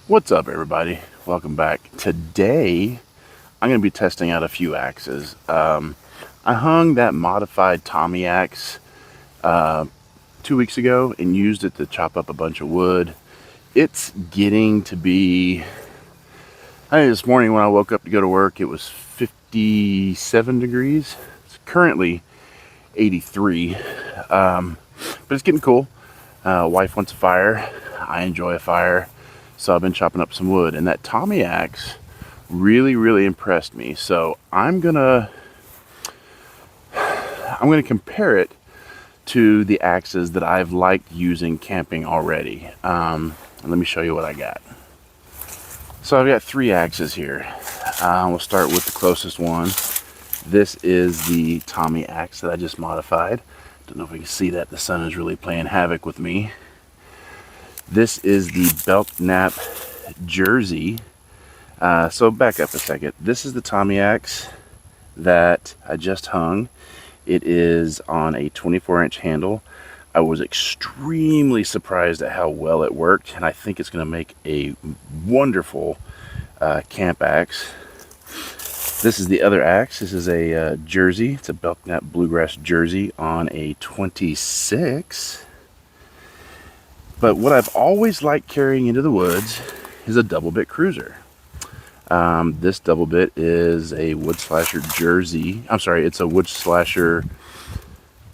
What's up, everybody? Welcome back. Today I'm going to be testing out a few axes. I hung that modified Tommy axe 2 weeks ago and used it to chop up a bunch of wood. It's getting to be, I think this morning when I woke up to go to work, it was 57 degrees. It's currently 83, but it's getting cool. Wife wants a fire. I enjoy a fire. So I've been chopping up some wood, and that Tommy axe really impressed me. So I'm gonna compare it to the axes that I've liked using camping already. Let me show you what I got. So I've got three axes here. We'll start with the closest one. This is the Tommy axe that I just modified. Don't know if we can see that. The sun is really playing havoc with me. This is the Belknap Jersey. So back up a second. This is the Tommy axe that I just hung. It is on a 24-inch handle. I was extremely surprised at how well it worked, and I think it's going to make a wonderful camp axe. This is the other axe. This is a Jersey. It's a Belknap Bluegrass Jersey on a 26. But what I've always liked carrying into the woods is a double bit cruiser. This double bit is a wood slasher Jersey. I'm sorry, it's a wood slasher.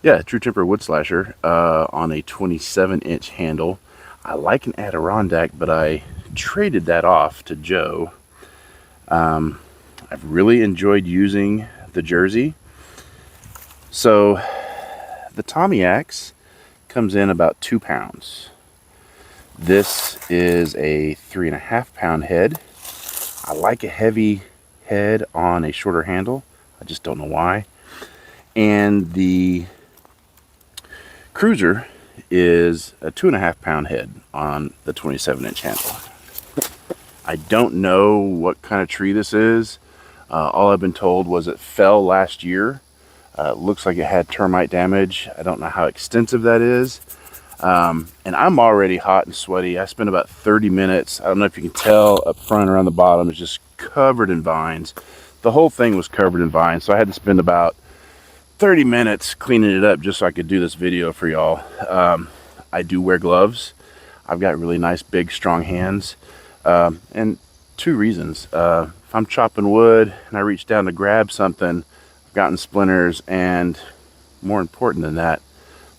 Yeah, true temper wood slasher on a 27-inch handle. I like an Adirondack, but I traded that off to Joe. I've really enjoyed using the Jersey. So the Tommy axe comes in about 2 pounds. This is a 3.5 pound head. I like a heavy head on a shorter handle. I just don't know why. And the cruiser is a 2.5 pound head on the 27-inch handle. I don't know what kind of tree this is. All I've been told was it fell last year. Looks like it had termite damage. I don't know how extensive that is. And I'm already hot and sweaty. I spent about 30 minutes. I don't know if you can tell up front, around the bottom, it's just covered in vines. The whole thing was covered in vines, so I had to spend about 30 minutes cleaning it up just so I could do this video for y'all. I do wear gloves. I've got really nice, big, strong hands. And two reasons. If I'm chopping wood and I reach down to grab something, I've gotten splinters, and more important than that,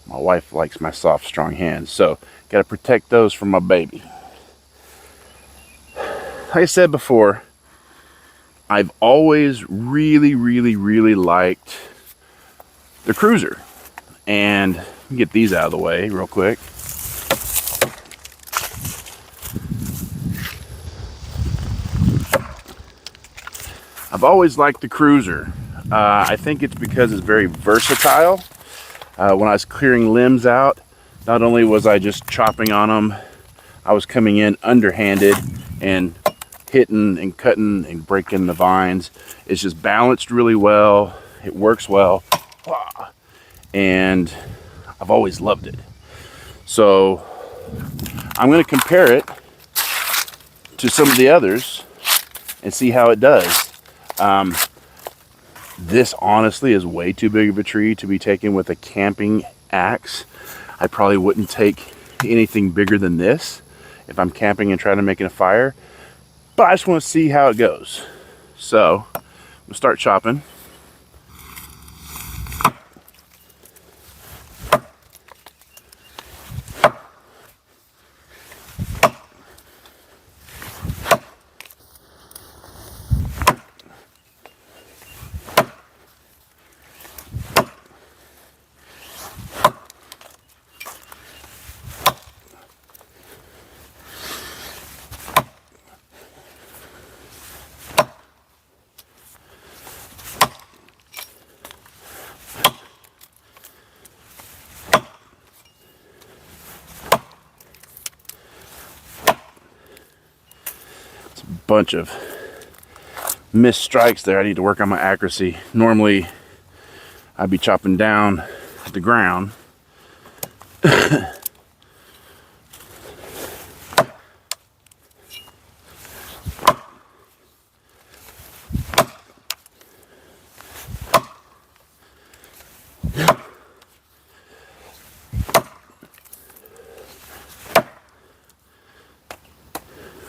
my wife likes my soft, strong hands, so got to protect those from my baby. Like I said before, I've always really liked the cruiser. And let me get these out of the way real quick. I've always liked the cruiser. I think it's because it's very versatile. When I was clearing limbs out, not only was I just chopping on them, I was coming in underhanded and hitting and cutting and breaking the vines. It's just balanced really well. It works well. And I've always loved it. So I'm going to compare it to some of the others and see how it does. This honestly is way too big of a tree to be taken with a camping axe. I probably wouldn't take anything bigger than this if I'm camping and trying to make a fire, but I just want to see how it goes. So we'll start chopping. Bunch of missed strikes there. I need to work on my accuracy. Normally I'd be chopping down the ground.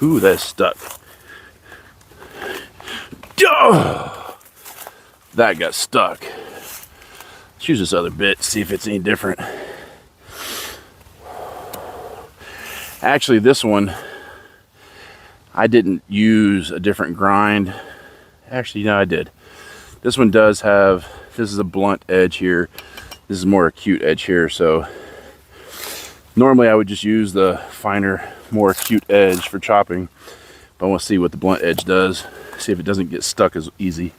Ooh, that's stuck. Oh, that got stuck. Let's use this other bit, see if it's any different. Actually, this one, I didn't use a different grind. Actually, no, I did. This one does have, this is a blunt edge here. This is more acute edge here, so normally I would just use the finer, more acute edge for chopping. But I want to see what the blunt edge does, see if it doesn't get stuck as easy.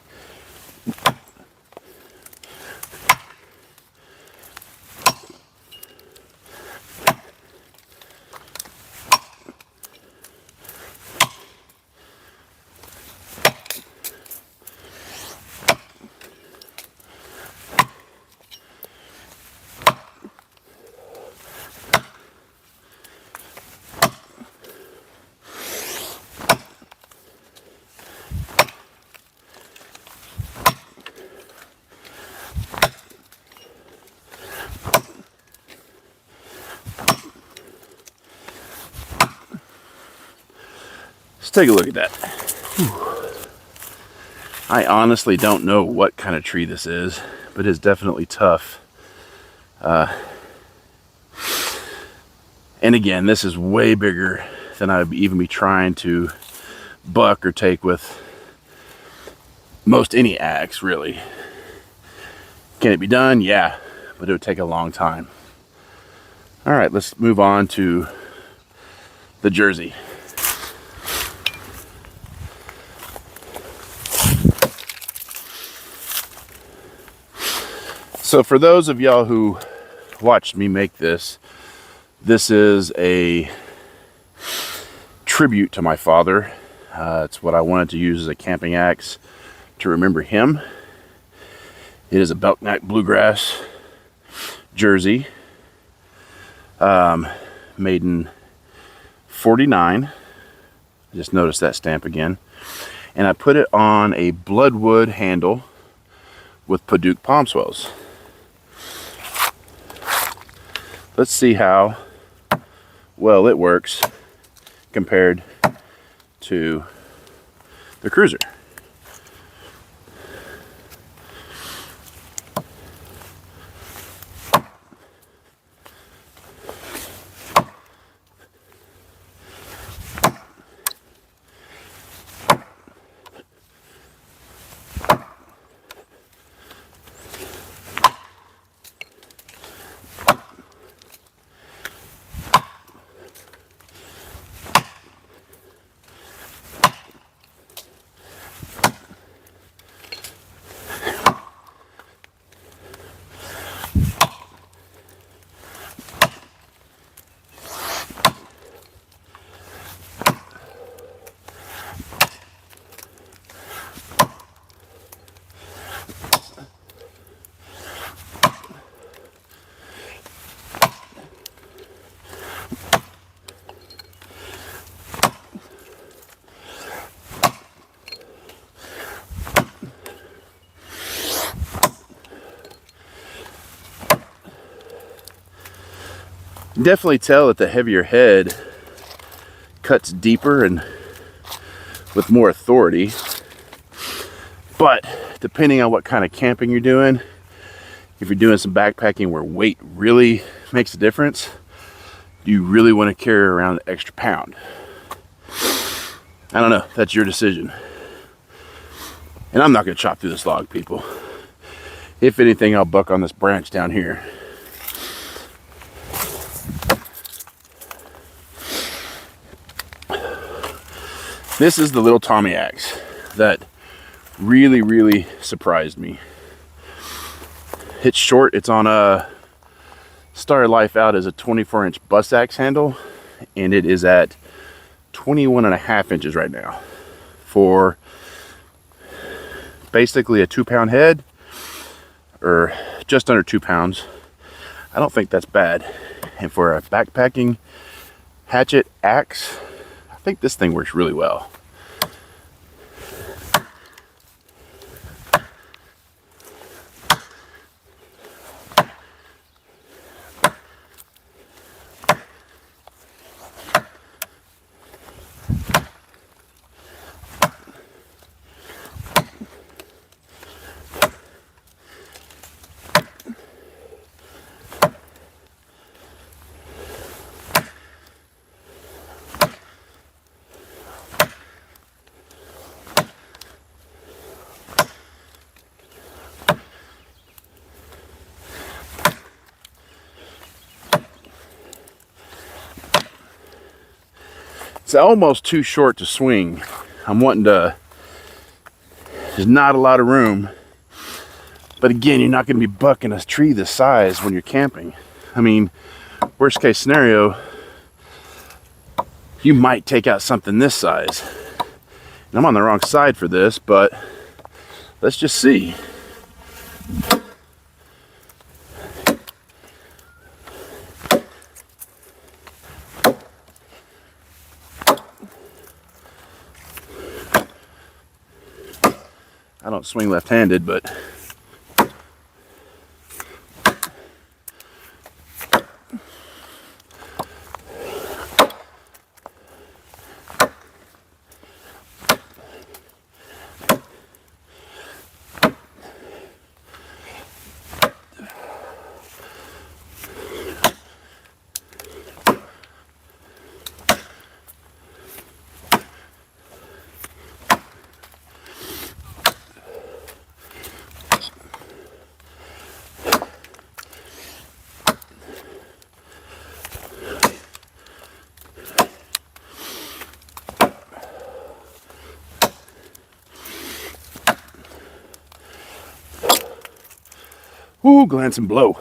Let's take a look at that. Whew. I honestly don't know what kind of tree this is, but it's definitely tough. And again, this is way bigger than I'd even be trying to buck or take with most any axe, really. Can it be done? Yeah, but it would take a long time. All right, let's move on to the Jersey. So for those of y'all who watched me make this, this is a tribute to my father. It's what I wanted to use as a camping axe to remember him. It is a Belknap Bluegrass Jersey, made in '49. I just noticed that stamp again. And I put it on a bloodwood handle with Padauk palm swells. Let's see how well it works compared to the Cruiser. Definitely tell that the heavier head cuts deeper and with more authority, but depending on what kind of camping you're doing, if you're doing some backpacking where weight really makes a difference, you really want to carry around an extra pound. I don't know, that's your decision. And I'm not going to chop through this log, people. If anything, I'll buck on this branch down here. This is the little Tommy axe that really surprised me. It's short. It's on a started life out as a 24-inch bus axe handle, and it is at 21.5 inches right now for basically a 2-pound head, or just under 2 pounds. I don't think that's bad. And for a backpacking hatchet axe, I think this thing works really well. It's almost too short to swing. I'm wanting to, there's not a lot of room. But again, you're not going to be bucking a tree this size when you're camping. I mean, worst case scenario, you might take out something this size. And I'm on the wrong side for this, but let's just see. I don't swing left-handed, but ooh, glance and blow.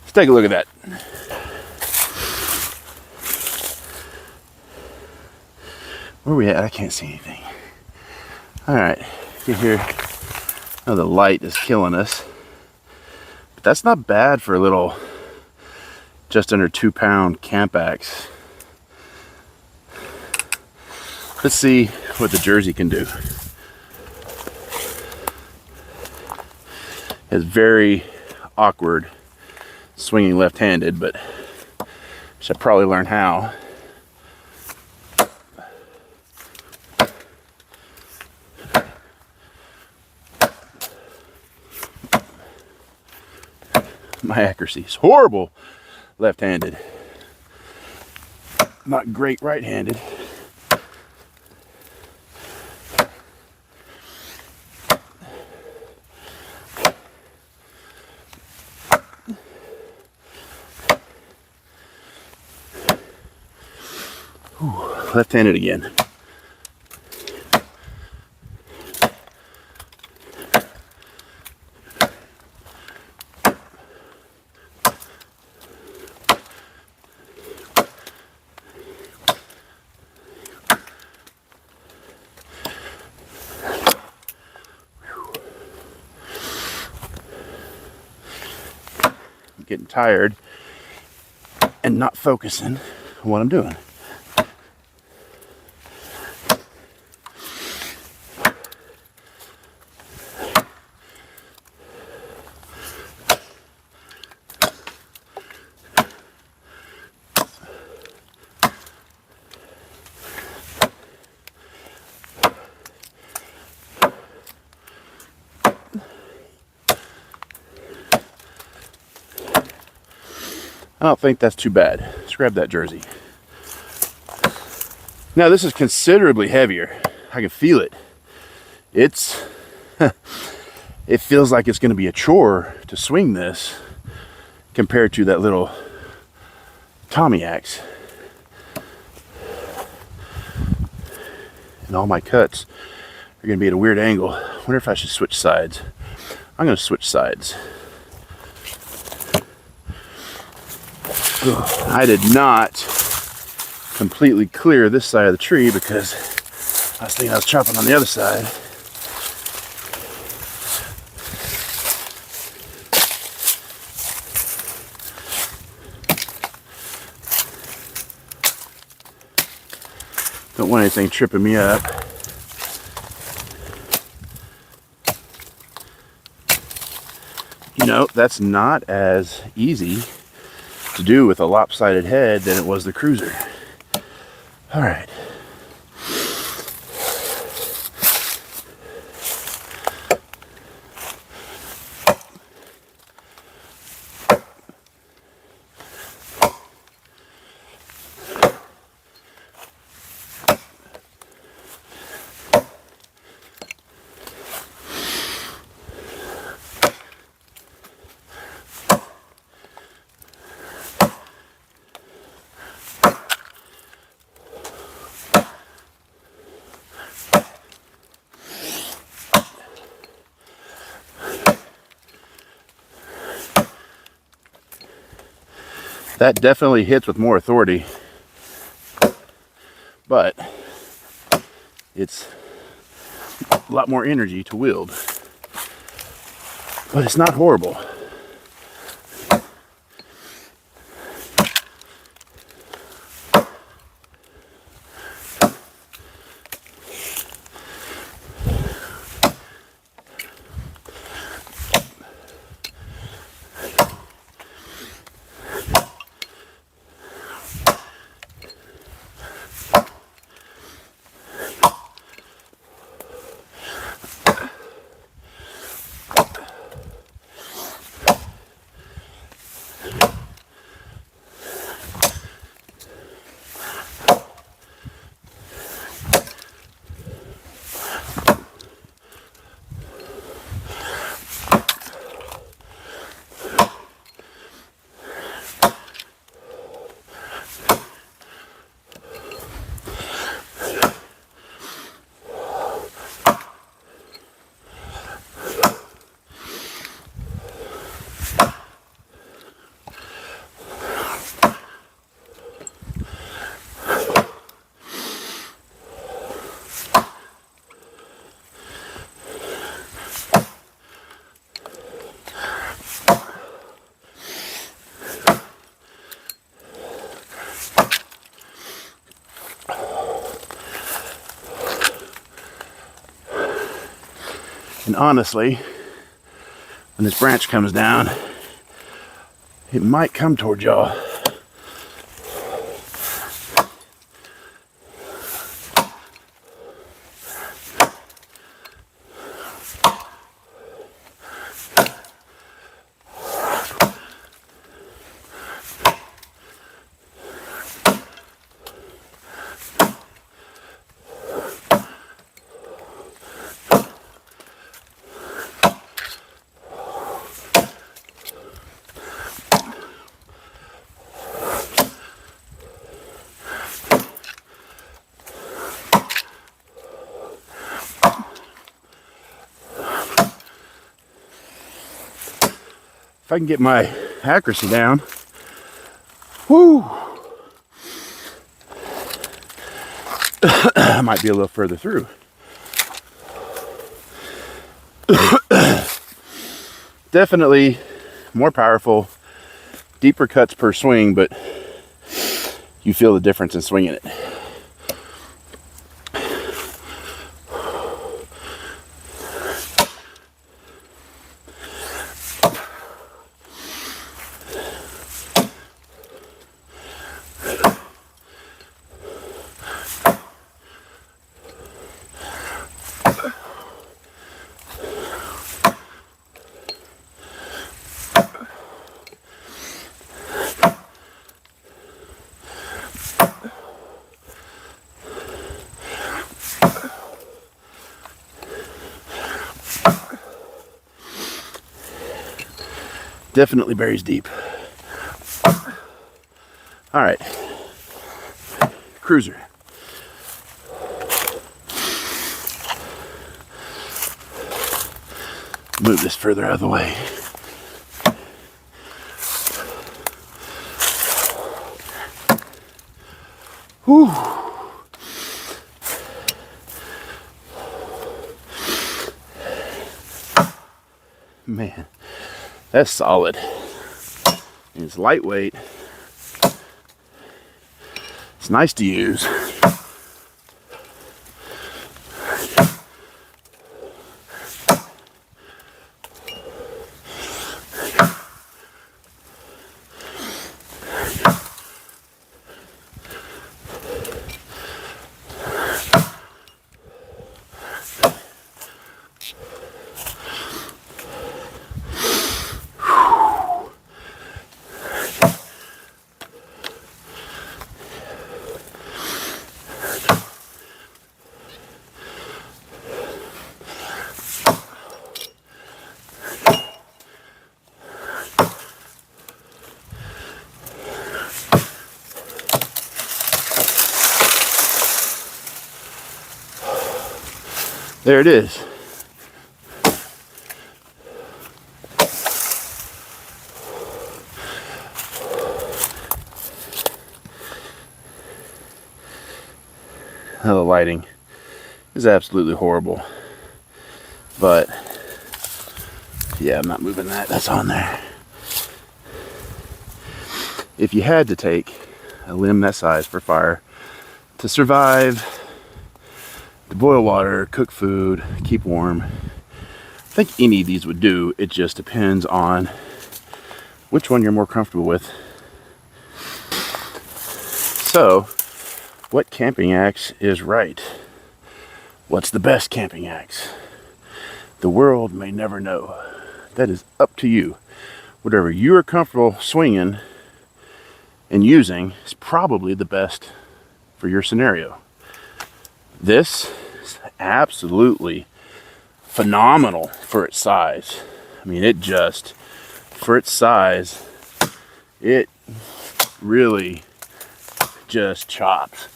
Let's take a look at that. Where are we at? I can't see anything. All right, get here. Oh, the light is killing us. But that's not bad for a little, just under 2-pound camp axe. Let's see what the Jersey can do. It's very awkward swinging left-handed, but I should probably learn how. My accuracy is horrible left-handed. Not great right-handed. Left-handed again. I'm getting tired and not focusing on what I'm doing. I don't think that's too bad. Let's grab that Jersey. Now this is considerably heavier. I can feel it. It's, it feels like it's going to be a chore to swing this compared to that little Tommy axe. And all my cuts are going to be at a weird angle. I wonder if I should switch sides. I'm going to switch sides. I did not completely clear this side of the tree because I was thinking I was chopping on the other side. Don't want anything tripping me up. You know, that's not as easy to do with a lopsided head than it was the Cruiser. All right. That definitely hits with more authority, but it's a lot more energy to wield. But it's not horrible. And honestly, when this branch comes down, it might come toward y'all. If I can get my accuracy down, whoo, I might be a little further through. Definitely more powerful, deeper cuts per swing, but you feel the difference in swinging it. Definitely buries deep. All right, Cruiser. Move this further out of the way. Whew. Man, that's solid. And it's lightweight. It's nice to use. There it is. The lighting is absolutely horrible, but yeah, I'm not moving that. That's on there. If you had to take a limb that size for fire to survive, to boil water, cook food, keep warm, I think any of these would do. It just depends on which one you're more comfortable with. So, what camping axe is right? What's the best camping axe? The world may never know. That is up to you. Whatever you are comfortable swinging and using is probably the best for your scenario. This is absolutely phenomenal for its size. I mean, it just, for its size, it really just chops.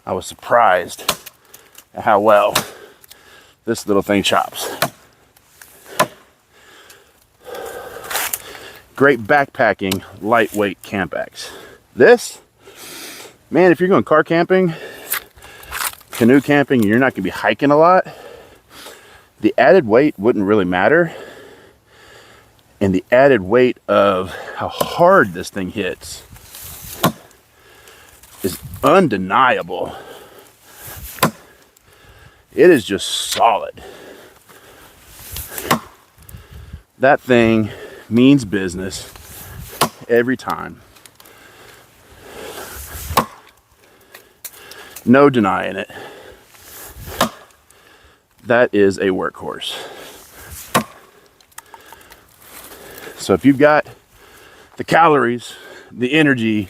I was surprised at how well this little thing chops. Great backpacking, lightweight camp axe. This, man, if you're going car camping, canoe camping, and you're not going to be hiking a lot, the added weight wouldn't really matter. And the added weight of how hard this thing hits is undeniable. It is just solid. That thing means business every time. No denying it. That is a workhorse. So if you've got the calories, the energy,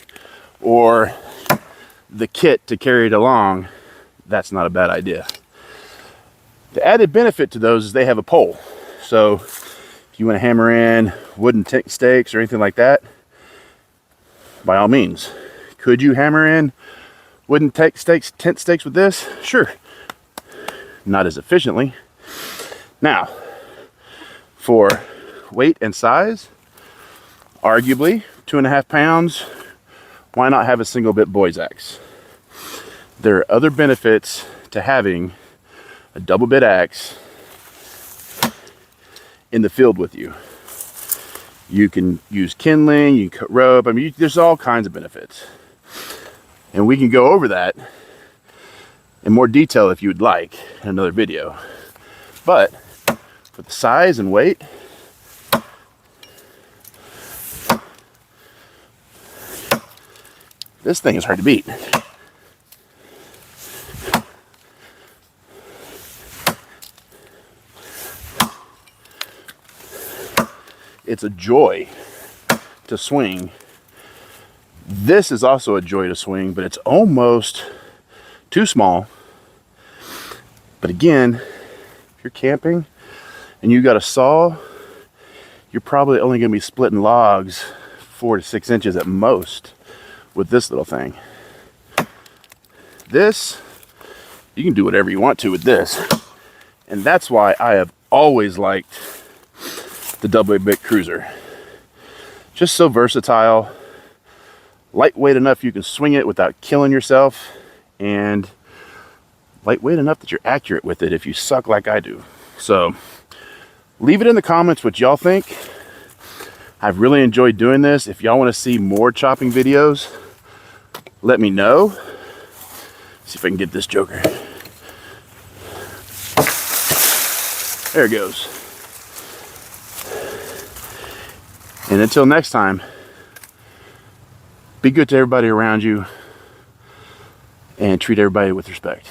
or the kit to carry it along, that's not a bad idea. The added benefit to those is they have a pole. So if you want to hammer in wooden stakes or anything like that, by all means. Could you hammer in wooden tent stakes with this? Sure. Not as efficiently. Now, for weight and size, arguably 2.5 pounds, why not have a single bit boy's axe? There are other benefits to having a double bit axe in the field with you. You can use kindling, you can cut rope. I mean, there's all kinds of benefits. And we can go over that in more detail if you would like in another video. But for the size and weight, this thing is hard to beat. It's a joy to swing. This is also a joy to swing, but it's almost too small. But again, if you're camping and you got a saw, you're probably only going to be splitting logs 4 to 6 inches at most with this little thing. This, you can do whatever you want to with this. And that's why I have always liked the double bit cruiser. Just so versatile, lightweight enough you can swing it without killing yourself, and lightweight enough that you're accurate with it if you suck like I do. So leave it in the comments what y'all think. I've really enjoyed doing this. If y'all want to see more chopping videos, let me know. See if I can get this joker. There it goes. And until next time, be good to everybody around you and treat everybody with respect.